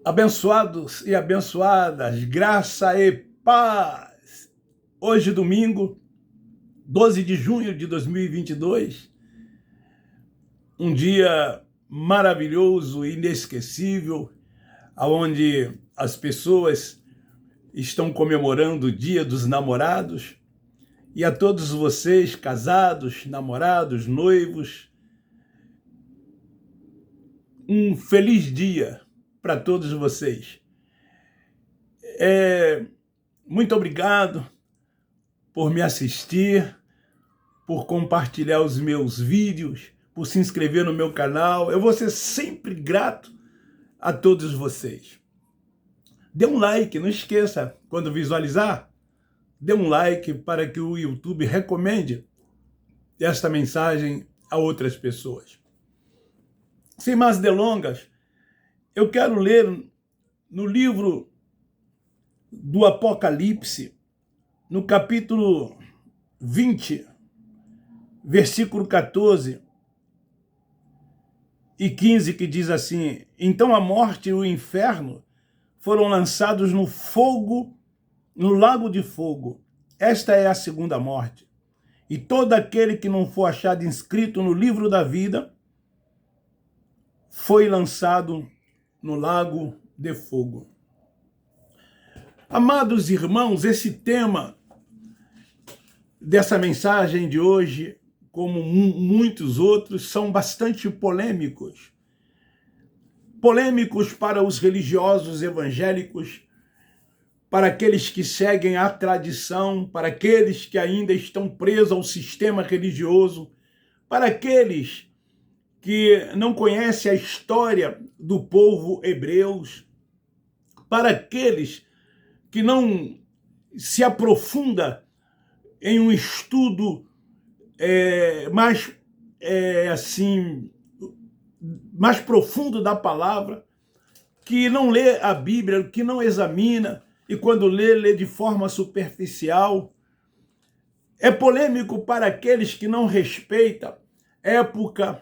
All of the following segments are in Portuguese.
Abençoados e abençoadas, graça e paz. Hoje, domingo, 12 de junho de 2022, um dia maravilhoso e inesquecível, onde as pessoas estão comemorando o Dia dos Namorados. E a todos vocês, casados, namorados, noivos, um feliz dia para todos vocês. Muito obrigado por me assistir, por compartilhar os meus vídeos, por se inscrever no meu canal. Eu vou ser sempre grato a todos vocês. Dê um like, não esqueça, quando visualizar, dê um like para que o YouTube recomende esta mensagem a outras pessoas. Sem mais delongas, eu quero ler no livro do Apocalipse, no capítulo 20, versículo 14 e 15, que diz assim: Então a morte e o inferno foram lançados no fogo, no lago de fogo. Esta é a segunda morte. E todo aquele que não for achado inscrito no livro da vida foi lançado no lago de fogo. Amados irmãos, esse tema dessa mensagem de hoje, como muitos outros, são bastante polêmicos. Polêmicos para os religiosos evangélicos, para aqueles que seguem a tradição, para aqueles que ainda estão presos ao sistema religioso, para aqueles que não conhecem a história do povo hebreus, para aqueles que não se aprofunda em um estudo mais profundo da palavra, que não lê a Bíblia, que não examina, e quando lê de forma superficial. É polêmico para aqueles que não respeitam época,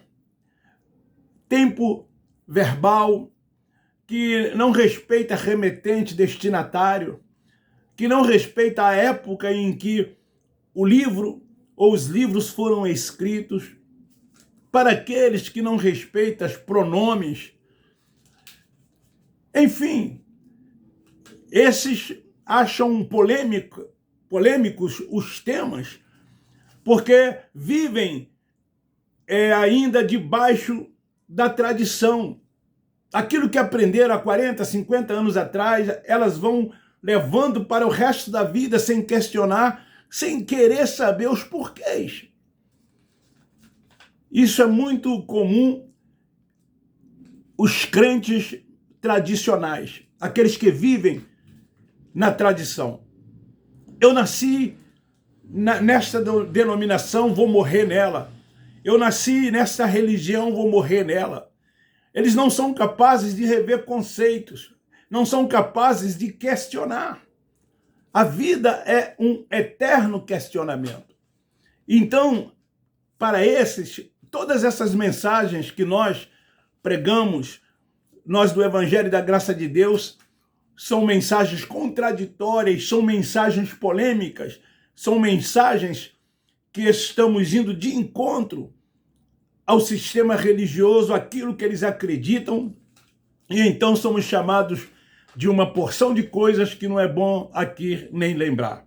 tempo verbal, que não respeita remetente, destinatário, que não respeita a época em que o livro ou os livros foram escritos, para aqueles que não respeitam os pronomes. Enfim, esses acham polêmicos os temas, porque vivem ainda debaixo da tradição. Aquilo que aprenderam há 40, 50 anos atrás, elas vão levando para o resto da vida sem questionar, sem querer saber os porquês. Isso é muito comum os crentes tradicionais, aqueles que vivem na tradição. Eu nasci nesta denominação, vou morrer nela. Eu nasci nessa religião, vou morrer nela. Eles não são capazes de rever conceitos, não são capazes de questionar. A vida é um eterno questionamento. Então, para esses, todas essas mensagens que nós pregamos, nós do Evangelho da Graça de Deus, são mensagens contraditórias, são mensagens polêmicas, são mensagens que estamos indo de encontro ao sistema religioso, aquilo que eles acreditam, e então somos chamados de uma porção de coisas que não é bom aqui nem lembrar.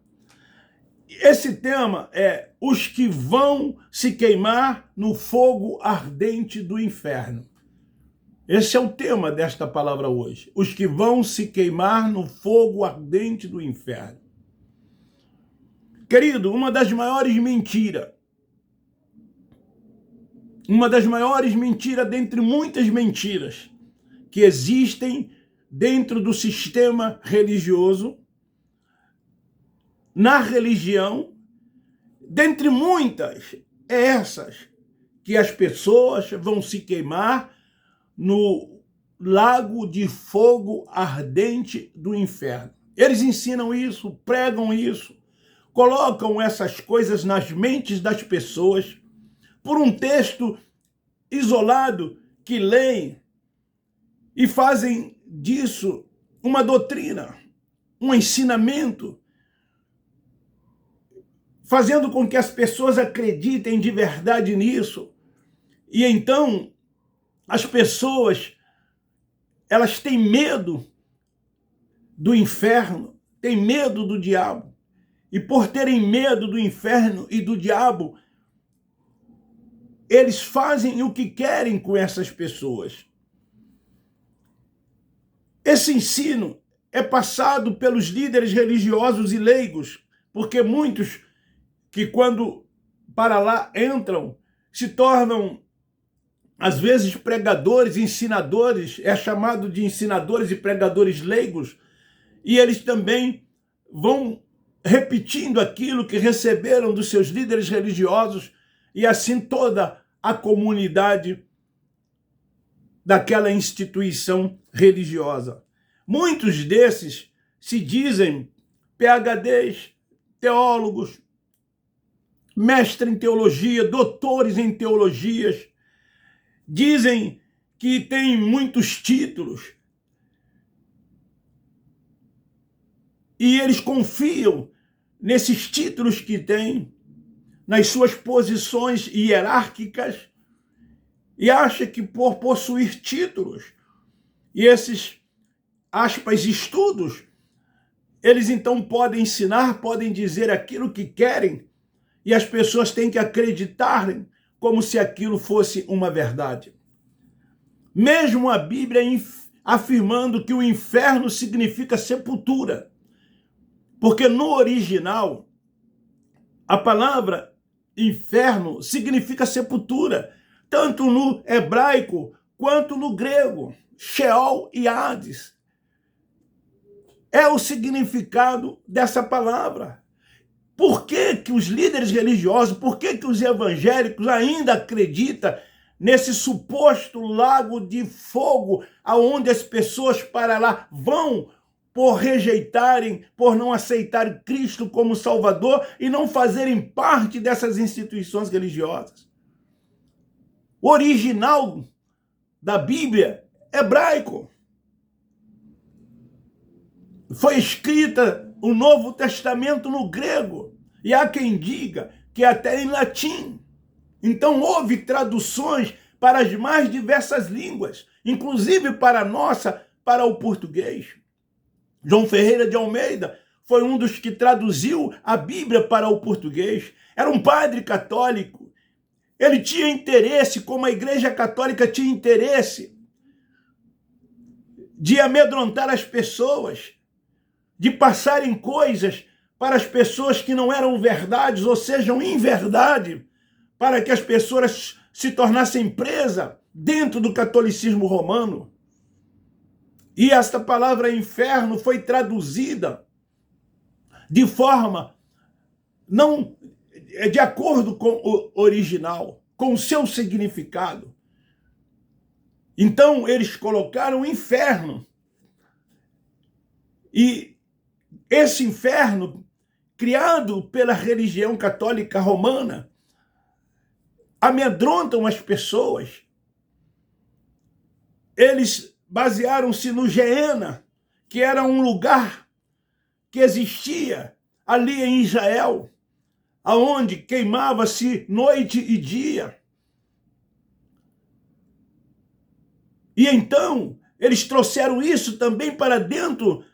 Esse tema é os que vão se queimar no fogo ardente do inferno. Esse é o tema desta palavra hoje. Os que vão se queimar no fogo ardente do inferno. Querido, uma das maiores mentiras dentre muitas mentiras que existem dentro do sistema religioso, na religião, dentre muitas, é essas, que as pessoas vão se queimar no lago de fogo ardente do inferno. Eles ensinam isso, pregam isso, colocam essas coisas nas mentes das pessoas por um texto isolado que leem e fazem disso uma doutrina, um ensinamento, fazendo com que as pessoas acreditem de verdade nisso. E então as pessoas, elas têm medo do inferno, têm medo do diabo. E por terem medo do inferno e do diabo, eles fazem o que querem com essas pessoas. Esse ensino é passado pelos líderes religiosos e leigos, porque muitos que quando para lá entram se tornam, às vezes, pregadores, ensinadores, é chamado de ensinadores e pregadores leigos, e eles também vão repetindo aquilo que receberam dos seus líderes religiosos, e assim toda a comunidade daquela instituição religiosa. Muitos desses se dizem PhDs, teólogos, mestres em teologia, doutores em teologias, dizem que têm muitos títulos e eles confiam nesses títulos que têm, nas suas posições hierárquicas, e acham que por possuir títulos e esses, aspas, estudos, eles então podem ensinar, podem dizer aquilo que querem, e as pessoas têm que acreditarem como se aquilo fosse uma verdade. Mesmo a Bíblia afirmando que o inferno significa sepultura, porque no original a palavra inferno significa sepultura, tanto no hebraico quanto no grego, Sheol e Hades. É o significado dessa palavra. Por que que os líderes religiosos, por que que os evangélicos ainda acreditam nesse suposto lago de fogo aonde as pessoas para lá vão por rejeitarem, por não aceitarem Cristo como Salvador e não fazerem parte dessas instituições religiosas? O original da Bíblia é hebraico. Foi escrita o Novo Testamento no grego, e há quem diga que até em latim. Então houve traduções para as mais diversas línguas, inclusive para a nossa, para o português. João Ferreira de Almeida foi um dos que traduziu a Bíblia para o português. Era um padre católico. Ele tinha interesse, como a Igreja Católica tinha interesse, de amedrontar as pessoas, de passarem coisas para as pessoas que não eram verdades, ou sejam, inverdade, para que as pessoas se tornassem presas dentro do catolicismo romano. E esta palavra inferno foi traduzida de forma não de acordo com o original, com o seu significado. Então eles colocaram inferno. E esse inferno, criado pela religião católica romana, amedrontam as pessoas. Eles basearam-se no Geena, que era um lugar que existia ali em Israel, aonde queimava-se noite e dia. E então eles trouxeram isso também para dentro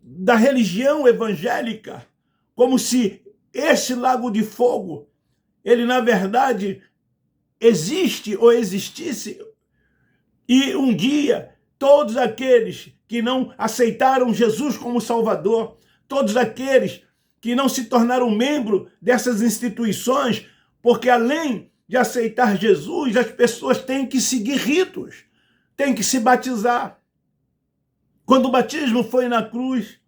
da religião evangélica, como se esse lago de fogo, ele na verdade existe ou existisse, e um dia todos aqueles que não aceitaram Jesus como Salvador, todos aqueles que não se tornaram membro dessas instituições, porque além de aceitar Jesus, as pessoas têm que seguir ritos, têm que se batizar. Quando o batismo foi na cruz,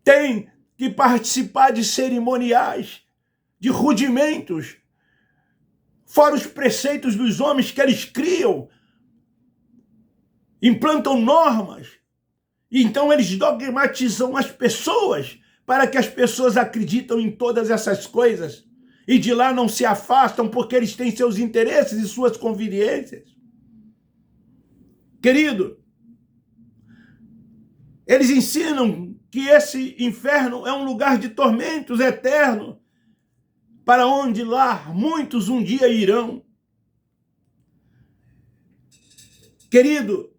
tem que participar de cerimoniais, de rudimentos, fora os preceitos dos homens que eles criam, implantam normas, e então eles dogmatizam as pessoas para que as pessoas acreditam em todas essas coisas e de lá não se afastam porque eles têm seus interesses e suas conveniências. Querido, eles ensinam que esse inferno é um lugar de tormentos eterno, para onde lá muitos um dia irão. Querido,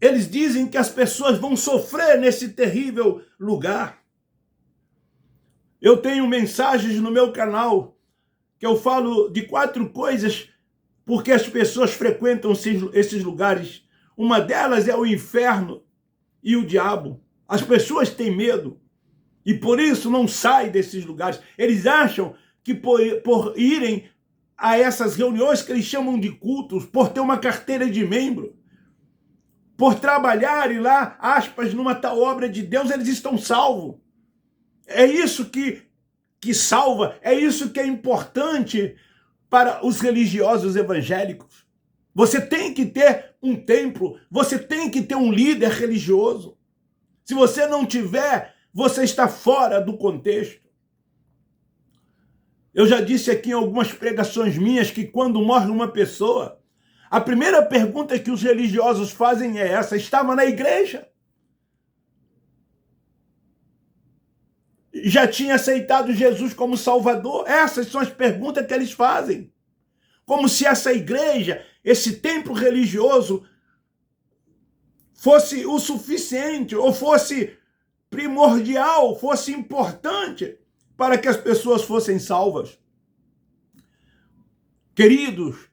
eles dizem que as pessoas vão sofrer nesse terrível lugar. Eu tenho mensagens no meu canal que eu falo de 4 coisas porque as pessoas frequentam esses lugares. Uma delas é o inferno e o diabo. As pessoas têm medo e por isso não saem desses lugares. Eles acham que por irem a essas reuniões que eles chamam de cultos, por ter uma carteira de membro, por trabalharem lá, aspas, numa tal obra de Deus, eles estão salvos. É isso que salva, é isso que é importante para os religiosos evangélicos. Você tem que ter um templo, você tem que ter um líder religioso. Se você não tiver, você está fora do contexto. Eu já disse aqui em algumas pregações minhas que quando morre uma pessoa, a primeira pergunta que os religiosos fazem é essa: estava na igreja? Já tinha aceitado Jesus como Salvador? Essas são as perguntas que eles fazem. Como se essa igreja, esse templo religioso, fosse o suficiente, ou fosse primordial, fosse importante para que as pessoas fossem salvas. Queridos,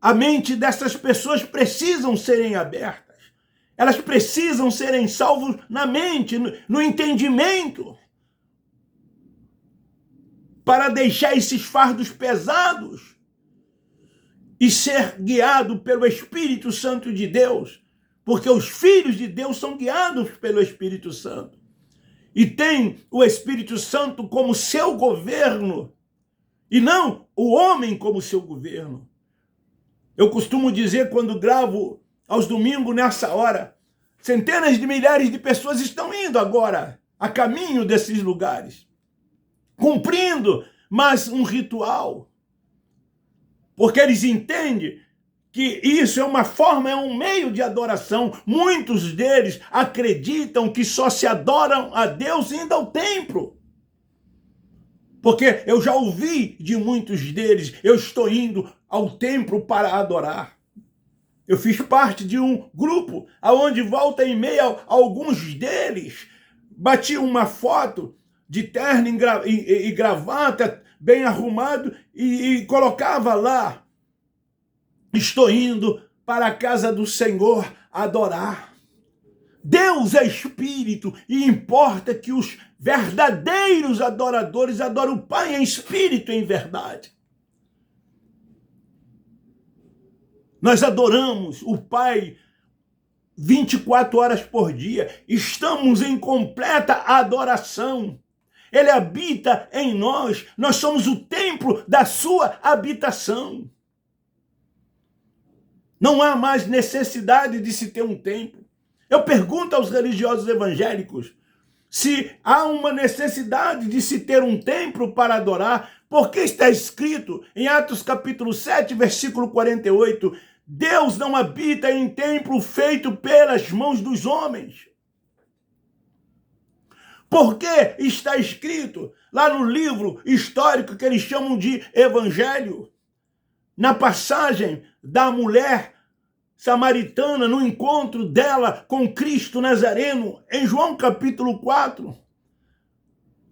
a mente dessas pessoas precisam serem abertas. Elas precisam serem salvas na mente, no entendimento, para deixar esses fardos pesados e ser guiado pelo Espírito Santo de Deus, porque os filhos de Deus são guiados pelo Espírito Santo. E tem o Espírito Santo como seu governo, e não o homem como seu governo. Eu costumo dizer, quando gravo aos domingos nessa hora, centenas de milhares de pessoas estão indo agora a caminho desses lugares, cumprindo mais um ritual, porque eles entendem que isso é uma forma, é um meio de adoração. Muitos deles acreditam que só se adoram a Deus indo ao templo. Porque eu já ouvi de muitos deles: eu estou indo ao templo para adorar. Eu fiz parte de um grupo onde volta e meia alguns deles batiam uma foto de terno e gravata, bem arrumado, e colocava lá: estou indo para a casa do Senhor adorar. Deus é espírito e importa que os verdadeiros adoradores adorem o Pai em espírito e em verdade. Nós adoramos o Pai 24 horas por dia. Estamos em completa adoração. Ele habita em nós. Nós somos o templo da sua habitação. Não há mais necessidade de se ter um templo. Eu pergunto aos religiosos evangélicos se há uma necessidade de se ter um templo para adorar, porque está escrito em Atos capítulo 7, versículo 48, Deus não habita em templo feito pelas mãos dos homens. Porque está escrito lá no livro histórico que eles chamam de Evangelho, na passagem da mulher samaritana, no encontro dela com Cristo Nazareno, em João capítulo 4,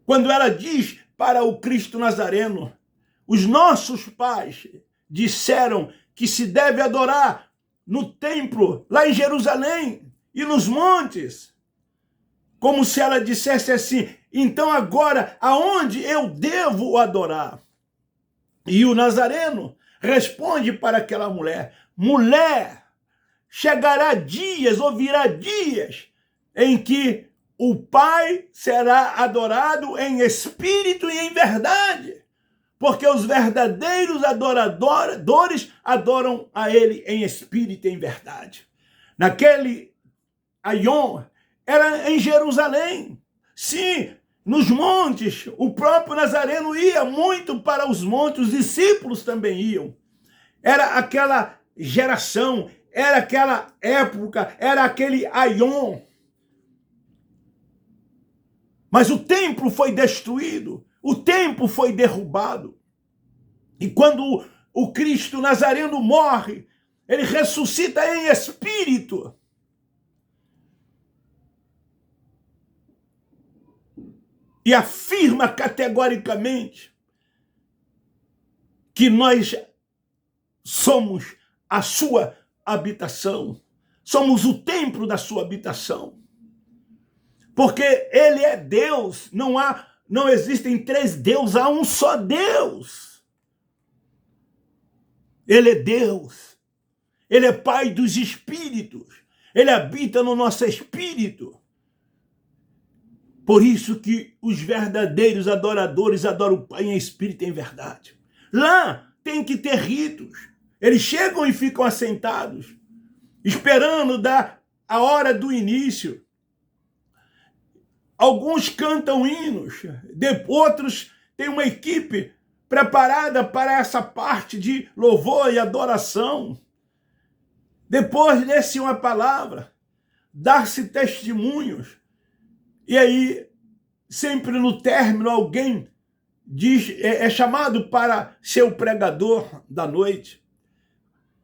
quando ela diz para o Cristo Nazareno: os nossos pais disseram que se deve adorar no templo, lá em Jerusalém e nos montes. Como se ela dissesse assim: então agora, aonde eu devo adorar? E o Nazareno responde para aquela mulher: mulher, chegará dias, ou virá dias, em que o Pai será adorado em espírito e em verdade, porque os verdadeiros adoradores adoram a Ele em espírito e em verdade. Naquele Aion, era em Jerusalém. Sim, nos montes, o próprio Nazareno ia muito para os montes, os discípulos também iam. Era aquela geração, era aquela época, era aquele aion. Mas o templo foi destruído, o templo foi derrubado. E quando o Cristo Nazareno morre, ele ressuscita em espírito. E afirma categoricamente que nós somos a sua habitação, somos o templo da sua habitação. Porque ele é Deus, não existem três deuses, há um só Deus. Ele é Deus, ele é Pai dos espíritos, ele habita no nosso espírito. Por isso que os verdadeiros adoradores adoram o Pai em espírito e em verdade. Lá tem que ter ritos. Eles chegam e ficam assentados, esperando a hora do início. Alguns cantam hinos, outros têm uma equipe preparada para essa parte de louvor e adoração. Depois lê-se uma palavra, dar-se testemunhos. E aí, sempre no término, alguém é chamado para ser o pregador da noite.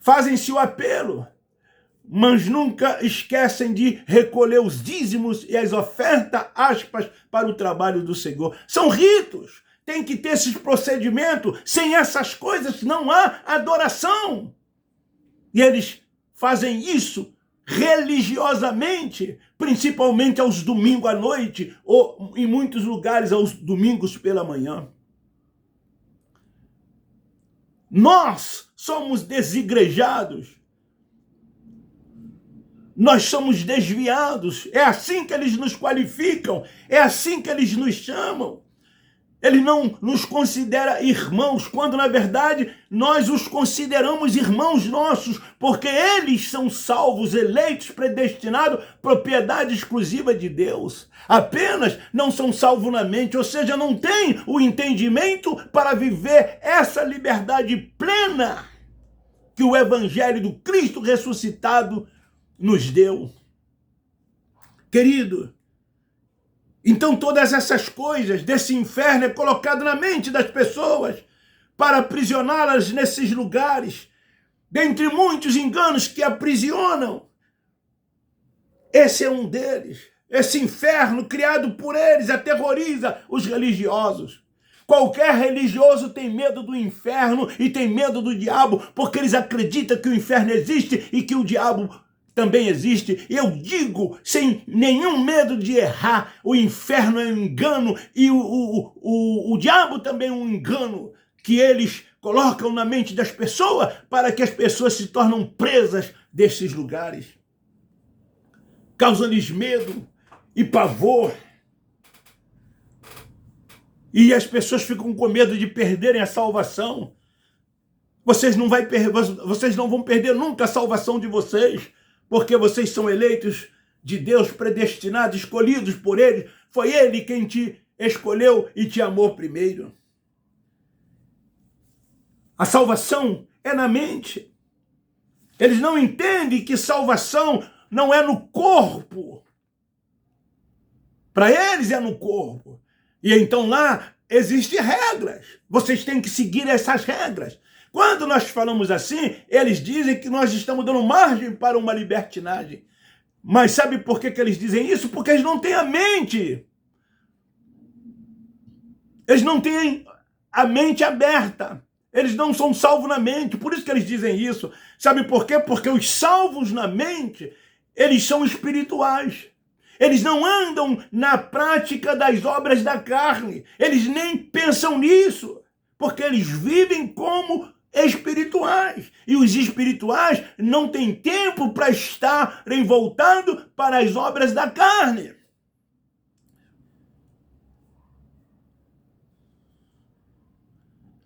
Fazem-se o apelo, mas nunca esquecem de recolher os dízimos e as ofertas, aspas, para o trabalho do Senhor. São ritos, tem que ter esses procedimentos. Sem essas coisas não há adoração. E eles fazem isso religiosamente, principalmente aos domingos à noite, ou em muitos lugares aos domingos pela manhã. Nós somos desigrejados, nós somos desviados, é assim que eles nos qualificam, é assim que eles nos chamam. Ele não nos considera irmãos, quando na verdade nós os consideramos irmãos nossos, porque eles são salvos, eleitos, predestinados, propriedade exclusiva de Deus. Apenas não são salvos na mente, ou seja, não têm o entendimento para viver essa liberdade plena que o Evangelho do Cristo ressuscitado nos deu. Querido, então todas essas coisas desse inferno é colocado na mente das pessoas para aprisioná-las nesses lugares, dentre muitos enganos que aprisionam. Esse é um deles. Esse inferno criado por eles aterroriza os religiosos. Qualquer religioso tem medo do inferno e tem medo do diabo, porque eles acreditam que o inferno existe e que o diabo também existe. Eu digo sem nenhum medo de errar, o inferno é um engano e o diabo também é um engano que eles colocam na mente das pessoas para que as pessoas se tornem presas desses lugares. Causa-lhes medo e pavor. E as pessoas ficam com medo de perderem a salvação. Vocês não vão perder nunca a salvação de vocês, porque vocês são eleitos de Deus, predestinados, escolhidos por Ele. Foi Ele quem te escolheu e te amou primeiro. A salvação é na mente. Eles não entendem que salvação não é no corpo. Para eles é no corpo. E então lá existem regras. Vocês têm que seguir essas regras. Quando nós falamos assim, eles dizem que nós estamos dando margem para uma libertinagem. Mas sabe por que eles dizem isso? Porque eles não têm a mente. Eles não têm a mente aberta. Eles não são salvos na mente. Por isso que eles dizem isso. Sabe por quê? Porque os salvos na mente, eles são espirituais. Eles não andam na prática das obras da carne. Eles nem pensam nisso. Porque eles vivem como espirituais. E os espirituais não têm tempo para estarem voltando para as obras da carne.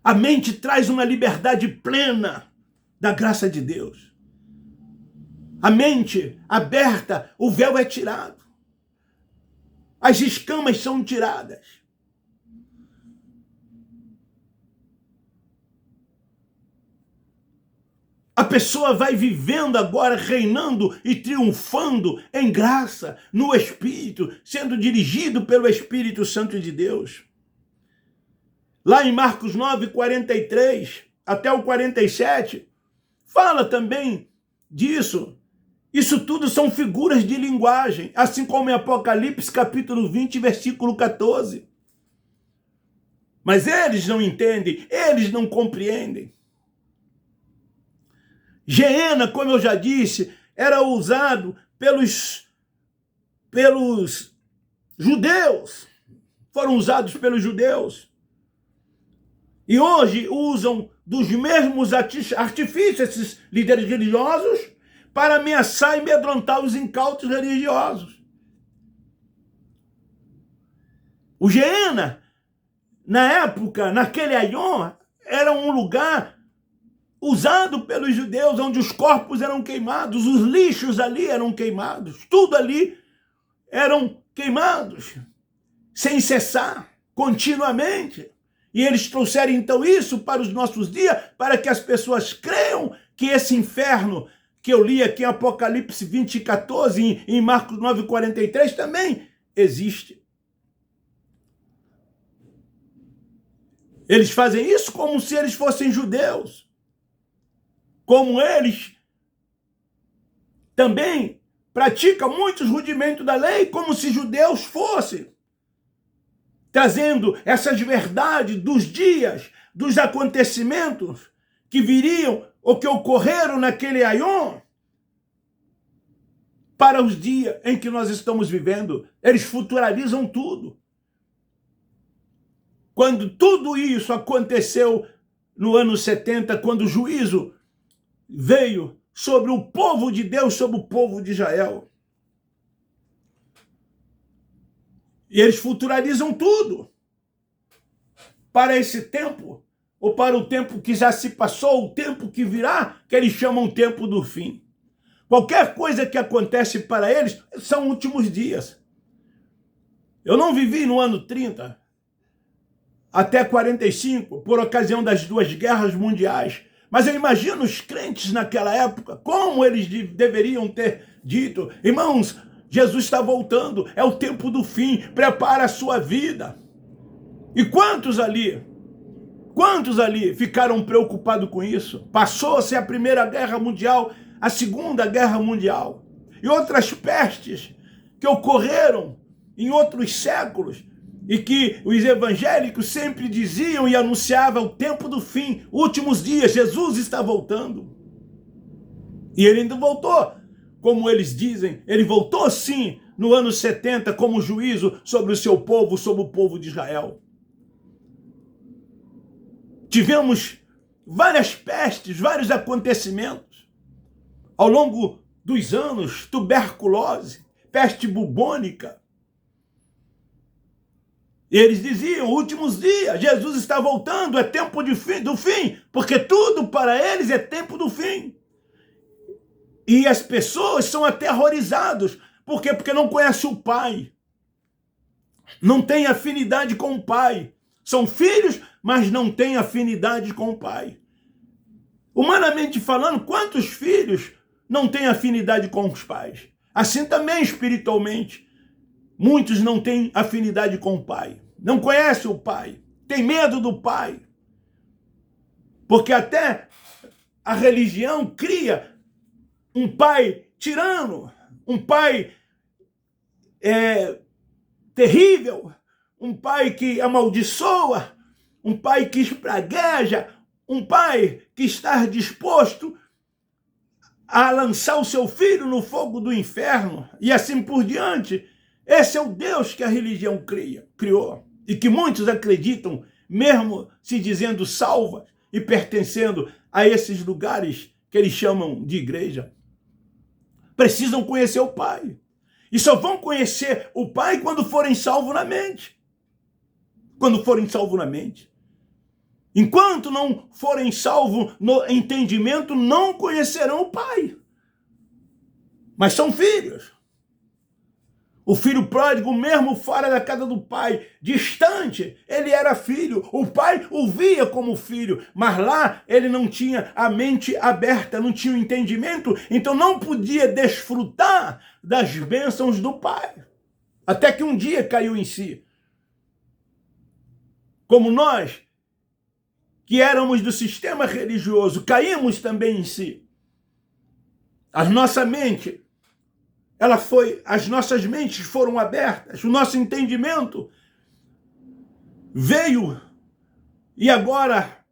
A mente traz uma liberdade plena da graça de Deus. A mente aberta, o véu é tirado. As escamas são tiradas. A pessoa vai vivendo agora, reinando e triunfando em graça, no Espírito, sendo dirigido pelo Espírito Santo de Deus. Lá em Marcos 9, 43 até o 47, fala também disso. Isso tudo são figuras de linguagem, assim como em Apocalipse capítulo 20, versículo 14. Mas eles não entendem, eles não compreendem. Geena, como eu já disse, era usado pelos judeus. Foram usados pelos judeus. E hoje usam dos mesmos artifícios esses líderes religiosos para ameaçar e amedrontar os incautos religiosos. O Geena, na época, naquele Aion, era um lugar usado pelos judeus, onde os corpos eram queimados, os lixos ali eram queimados, tudo ali eram queimados, sem cessar, continuamente. E eles trouxeram então isso para os nossos dias, para que as pessoas creiam que esse inferno que eu li aqui em Apocalipse 20, 14, em Marcos 9, 43, também existe. Eles fazem isso como se eles fossem judeus. Como eles também praticam muitos rudimentos da lei, como se judeus fossem, trazendo essas verdades dos dias, dos acontecimentos que viriam ou que ocorreram naquele Aion, para os dias em que nós estamos vivendo. Eles futuralizam tudo. Quando tudo isso aconteceu no ano 70, quando o juízo veio sobre o povo de Deus, sobre o povo de Israel. E eles futuralizam tudo para esse tempo, ou para o tempo que já se passou, o tempo que virá, que eles chamam tempo do fim. Qualquer coisa que acontece para eles são últimos dias. Eu não vivi no ano 30 até 45, por ocasião das duas guerras mundiais, mas eu imagino os crentes naquela época, como eles deveriam ter dito: irmãos, Jesus está voltando, é o tempo do fim, prepara a sua vida. E quantos ali ficaram preocupados com isso? Passou-se a Primeira Guerra Mundial, a Segunda Guerra Mundial, e outras pestes que ocorreram em outros séculos, e que os evangélicos sempre diziam e anunciavam: o tempo do fim, últimos dias, Jesus está voltando. E ele ainda voltou, como eles dizem, ele voltou sim, no ano 70, como juízo sobre o seu povo, sobre o povo de Israel. Tivemos várias pestes, vários acontecimentos ao longo dos anos: tuberculose, peste bubônica. E eles diziam: últimos dias, Jesus está voltando, é tempo do fim, porque tudo para eles é tempo do fim. E as pessoas são aterrorizadas. Por quê? Porque não conhecem o Pai. Não têm afinidade com o Pai. São filhos, mas não têm afinidade com o Pai. Humanamente falando, quantos filhos não têm afinidade com os pais? Assim também espiritualmente. Muitos não têm afinidade com o Pai. Não conhecem o Pai. Tem medo do Pai. Porque até a religião cria um pai tirano, um pai terrível, um pai que amaldiçoa, um pai que espragueja, um pai que está disposto a lançar o seu filho no fogo do inferno e assim por diante. Esse é o Deus que a religião criou e que muitos acreditam, mesmo se dizendo salvas e pertencendo a esses lugares que eles chamam de igreja. Precisam conhecer o Pai. E só vão conhecer o Pai quando forem salvos na mente. Quando forem salvos na mente. Enquanto não forem salvos no entendimento, não conhecerão o Pai. Mas são filhos. O filho pródigo, mesmo fora da casa do pai, distante, ele era filho. O pai o via como filho, mas lá ele não tinha a mente aberta, não tinha o entendimento, então não podia desfrutar das bênçãos do pai. Até que um dia caiu em si. Como nós, que éramos do sistema religioso, caímos também em si. A nossa mente, as nossas mentes foram abertas, o nosso entendimento veio e agora,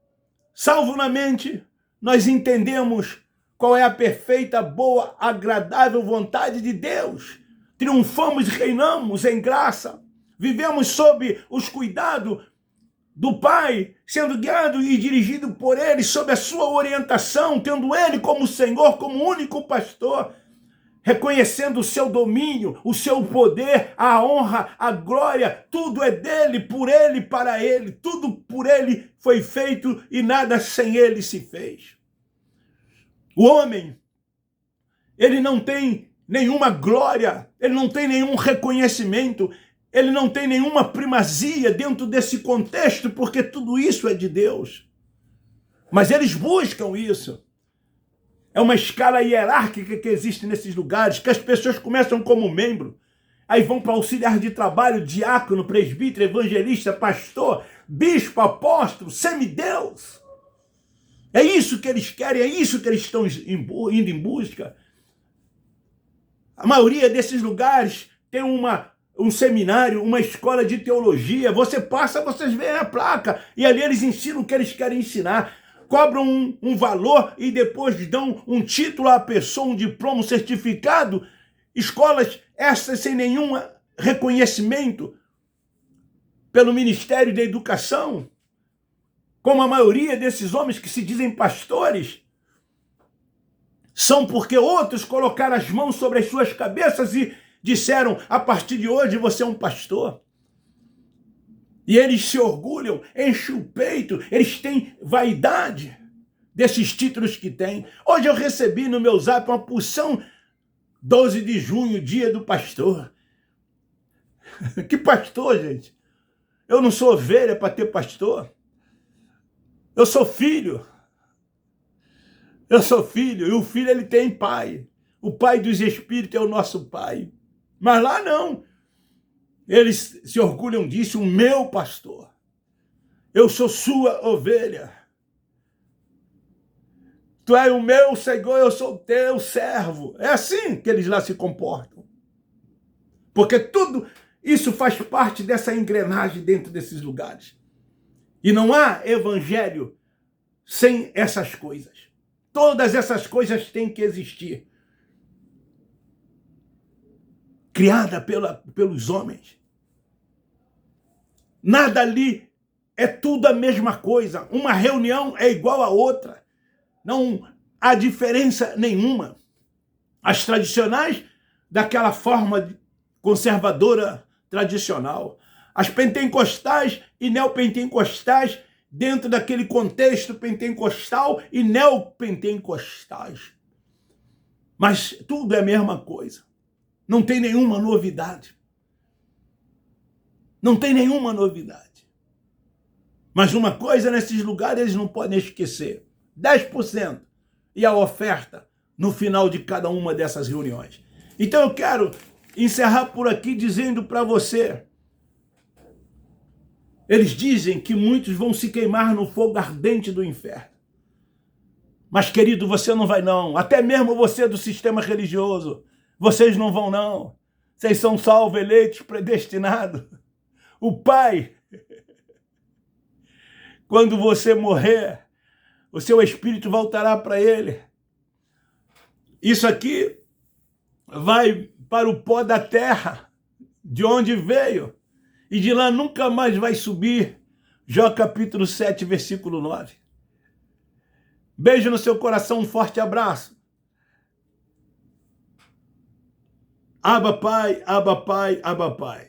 salvo na mente, nós entendemos qual é a perfeita, boa, agradável vontade de Deus. Triunfamos e reinamos em graça, vivemos sob os cuidados do Pai, sendo guiado e dirigido por Ele, sob a sua orientação, tendo Ele como Senhor, como único pastor, reconhecendo o seu domínio, o seu poder, a honra, a glória, tudo é dele, por ele, para ele, tudo por ele foi feito e nada sem ele se fez. O homem, ele não tem nenhuma glória, ele não tem nenhum reconhecimento, ele não tem nenhuma primazia dentro desse contexto, porque tudo isso é de Deus. Mas eles buscam isso. É uma escala hierárquica que existe nesses lugares, que as pessoas começam como membro, aí vão para auxiliar de trabalho, diácono, presbítero, evangelista, pastor, bispo, apóstolo, semideus. É isso que eles querem, é isso que eles estão indo em busca. A maioria desses lugares tem um seminário, uma escola de teologia. Você passa, vocês veem a placa, e ali eles ensinam o que eles querem ensinar. Cobram um valor e depois dão um título à pessoa, um diploma, um certificado. Escolas essas sem nenhum reconhecimento pelo Ministério da Educação, como a maioria desses homens que se dizem pastores, são porque outros colocaram as mãos sobre as suas cabeças e disseram, a partir de hoje você é um pastor. E eles se orgulham, enchem o peito, eles têm vaidade desses títulos que têm. Hoje eu recebi no meu zap uma porção, 12 de junho, dia do pastor. Que pastor, gente? Eu não sou ovelha para ter pastor. Eu sou filho. Eu sou filho, e o filho ele tem pai. O pai dos espíritos é o nosso pai. Mas lá não. Eles se orgulham disso, o meu pastor. Eu sou sua ovelha. Tu és o meu Senhor, eu sou o teu servo. É assim que eles lá se comportam. Porque tudo isso faz parte dessa engrenagem dentro desses lugares. E não há evangelho sem essas coisas. Todas essas coisas têm que existir. Criada pelos homens. Nada ali é tudo a mesma coisa. Uma reunião é igual a outra. Não há diferença nenhuma. As tradicionais, daquela forma conservadora tradicional. As pentecostais e neopentecostais, dentro daquele contexto pentecostal e neopentecostais. Mas tudo é a mesma coisa. Não tem nenhuma novidade. Não tem nenhuma novidade. Mas uma coisa nesses lugares eles não podem esquecer. 10% e a oferta no final de cada uma dessas reuniões. Então eu quero encerrar por aqui dizendo para você. Eles dizem que muitos vão se queimar no fogo ardente do inferno. Mas, querido, você não vai não. Até mesmo você do sistema religioso. Vocês não vão não. Vocês são salvos, eleitos, predestinados. O Pai, quando você morrer, o seu espírito voltará para ele. Isso aqui vai para o pó da terra, de onde veio, e de lá nunca mais vai subir. Jó capítulo 7, versículo 9. Beijo no seu coração, um forte abraço. Abba Pai, Abba Pai, Abba Pai.